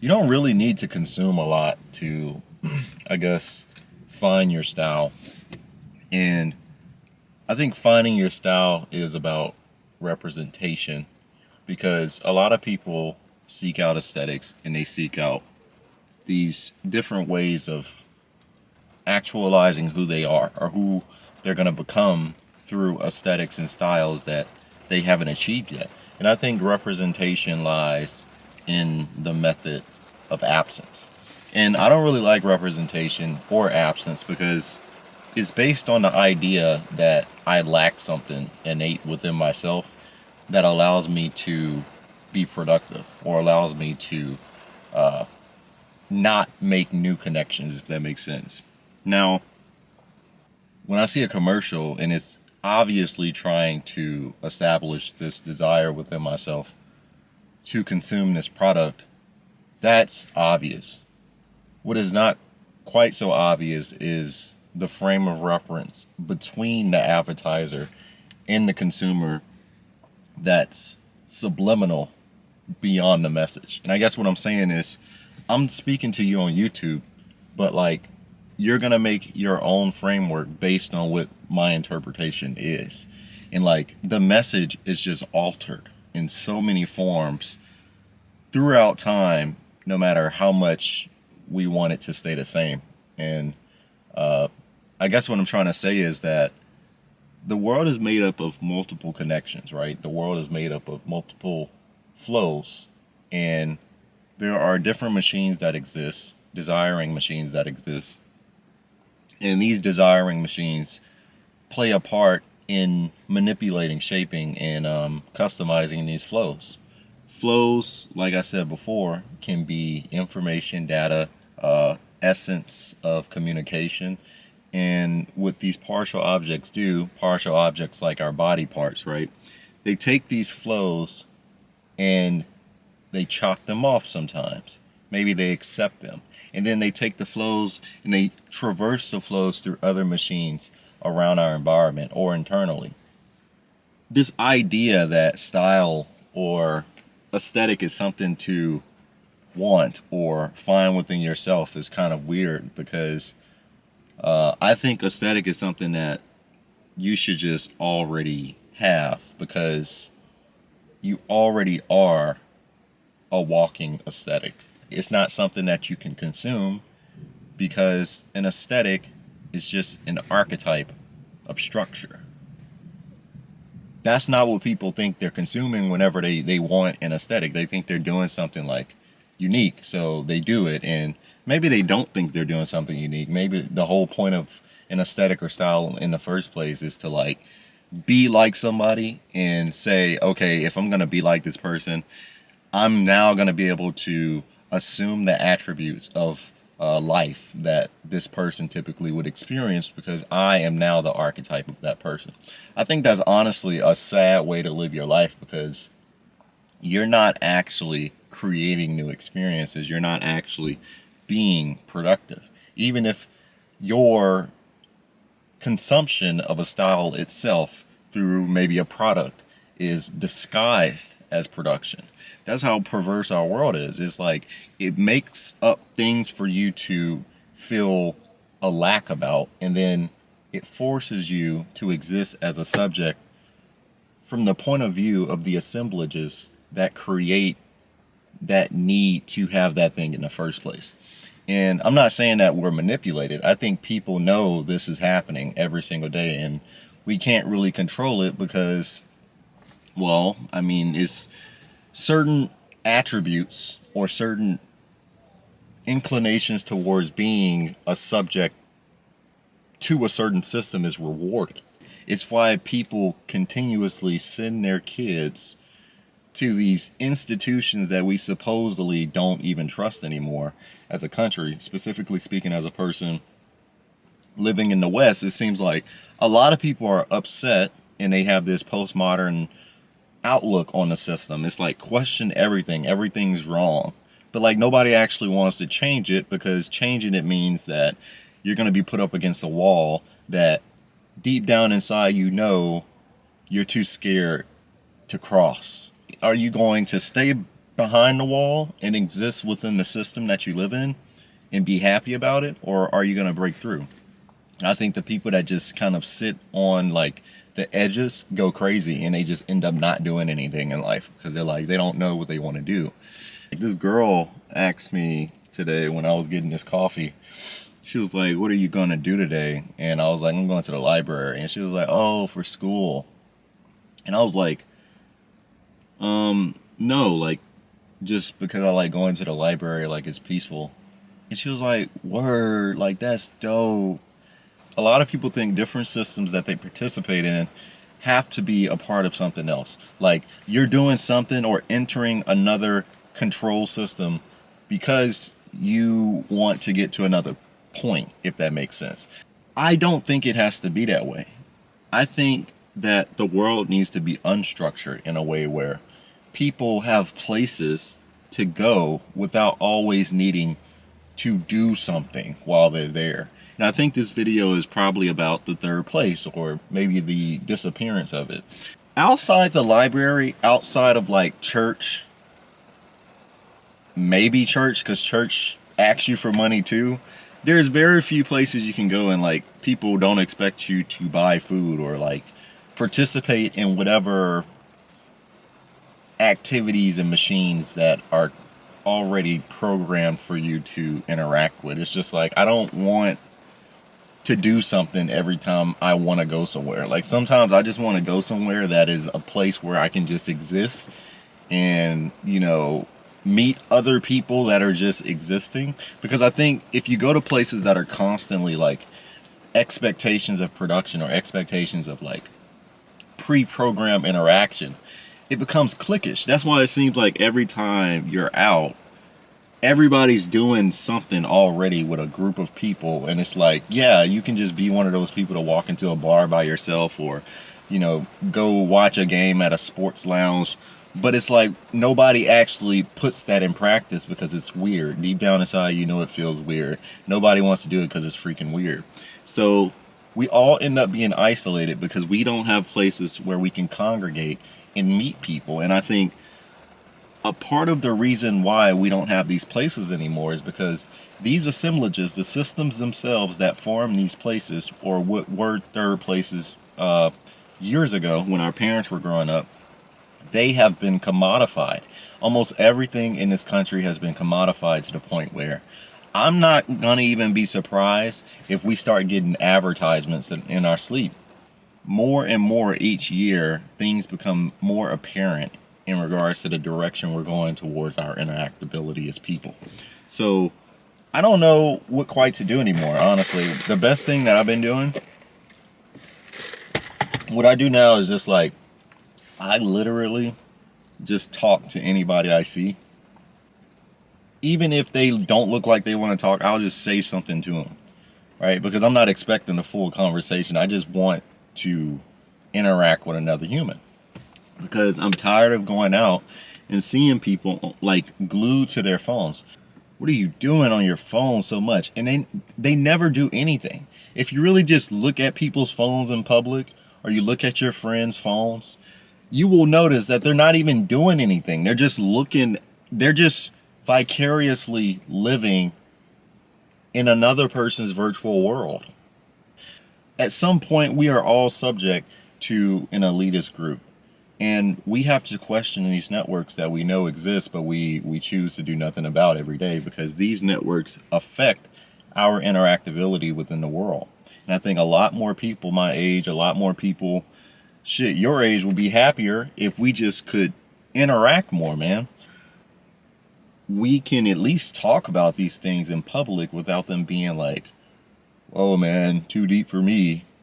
you don't really need to consume a lot to, I guess, find your style. And I think finding your style is about representation because a lot of people seek out aesthetics and they seek out these different ways of actualizing who they are or who they're going to become through aesthetics and styles that they haven't achieved yet. And I think representation lies in the method of absence. And I don't really like representation or absence because it's based on the idea that I lack something innate within myself that allows me to be productive or allows me to not make new connections, if that makes sense. Now, when I see a commercial and it's obviously trying to establish this desire within myself to consume this product, that's obvious. What is not quite so obvious is the frame of reference between the advertiser and the consumer that's subliminal beyond the message. And I guess what I'm saying is I'm speaking to you on YouTube, but like you're going to make your own framework based on what my interpretation is. And like the message is just altered in so many forms throughout time, no matter how much we want it to stay the same. And I guess what I'm trying to say is that the world is made up of multiple connections, right? The world is made up of multiple flows. And there are different machines that exist, desiring machines that exist. And these desiring machines play a part in manipulating, shaping, and customizing these flows. Flows, like I said before, can be information, data, essence of communication. And what these partial objects do, partial objects like our body parts, right? They take these flows and they chalk them off sometimes. Maybe they accept them. And then they take the flows and they traverse the flows through other machines around our environment or internally. This idea that style or aesthetic is something to want or find within yourself is kind of weird because I think aesthetic is something that you should just already have because you already are a walking aesthetic. It's not something that you can consume because an aesthetic is just an archetype of structure. That's not what people think they're consuming whenever they want an aesthetic. They think they're doing something like unique, so they do it. And maybe they don't think they're doing something unique. Maybe the whole point of an aesthetic or style in the first place is to like be like somebody and say, okay, if I'm going to be like this person, I'm now going to be able to assume the attributes of life that this person typically would experience because I am now the archetype of that person. I think that's honestly a sad way to live your life because you're not actually creating new experiences. You're not actually being productive. Even if your consumption of a style itself through maybe a product is disguised as production. That's how perverse our world is. It's like it makes up things for you to feel a lack about, and then it forces you to exist as a subject from the point of view of the assemblages that create that need to have that thing in the first place. And I'm not saying that we're manipulated. I think people know this is happening every single day, and we can't really control it because, well, I mean, it's certain attributes or certain inclinations towards being a subject to a certain system is rewarded. It's why people continuously send their kids to these institutions that we supposedly don't even trust anymore as a country. Specifically speaking, as a person living in the West, it seems like a lot of people are upset and they have this postmodern outlook on the system. It's like question everything, everything's wrong. But like nobody actually wants to change it because changing it means that you're going to be put up against a wall that deep down inside you know you're too scared to cross. Are you going to stay behind the wall and exist within the system that you live in and be happy about it, or are you going to break through? I think the people that just kind of sit on like the edges go crazy and they just end up not doing anything in life because they're like, they don't know what they want to do. Like this girl asked me today when I was getting this coffee, she was like, what are you going to do today? And I was like, I'm going to the library. And she was like, oh, for school. And I was like, no, like just because I like going to the library, like it's peaceful. And she was like, word, like that's dope. A lot of people think different systems that they participate in have to be a part of something else. Like you're doing something or entering another control system because you want to get to another point, if that makes sense. I don't think it has to be that way. I think that the world needs to be unstructured in a way where people have places to go without always needing to do something while they're there. And I think this video is probably about the third place or maybe the disappearance of it. Outside the library, outside of like church, maybe church, because church asks you for money too. There's very few places you can go and like people don't expect you to buy food or like participate in whatever activities and machines that are already programmed for you to interact with. It's just like I don't want to do something every time I want to go somewhere. Like sometimes I just want to go somewhere that is a place where I can just exist and, you know, meet other people that are just existing. Because I think if you go to places that are constantly like expectations of production or expectations of like pre-programmed interaction, it becomes cliquish. That's why it seems like every time you're out, everybody's doing something already with a group of people, and it's like, yeah, you can just be one of those people to walk into a bar by yourself or, you know, go watch a game at a sports lounge, but it's like nobody actually puts that in practice because it's weird. Deep down inside, you know, it feels weird. Nobody wants to do it because it's freaking weird. So we all end up being isolated because we don't have places where we can congregate and meet people. And I think a part of the reason why we don't have these places anymore is because these assemblages, the systems themselves that form these places, or what were third places years ago when our parents were growing up, they have been commodified. Almost everything in this country has been commodified to the point where I'm not going to even be surprised if we start getting advertisements in our sleep. More and more each year, things become more apparent in regards to the direction we're going towards our interactability as people. So I don't know what quite to do anymore, honestly. The best thing that I've been doing, what I do now is just like, I literally just talk to anybody I see. Even if they don't look like they want to talk, I'll just say something to them, right? Because I'm not expecting a full conversation. I just want to interact with another human. Because I'm tired of going out and seeing people like glued to their phones. What are you doing on your phone so much? And they never do anything. If you really just look at people's phones in public, or you look at your friends' phones, you will notice that they're not even doing anything. They're just looking, they're just vicariously living in another person's virtual world. At some point, we are all subject to an elitist group. And we have to question these networks that we know exist, but we choose to do nothing about every day because these networks affect our interactability within the world. And I think a lot more people my age, a lot more people, shit, your age would be happier if we just could interact more, man. We can at least talk about these things in public without them being like, oh man, too deep for me.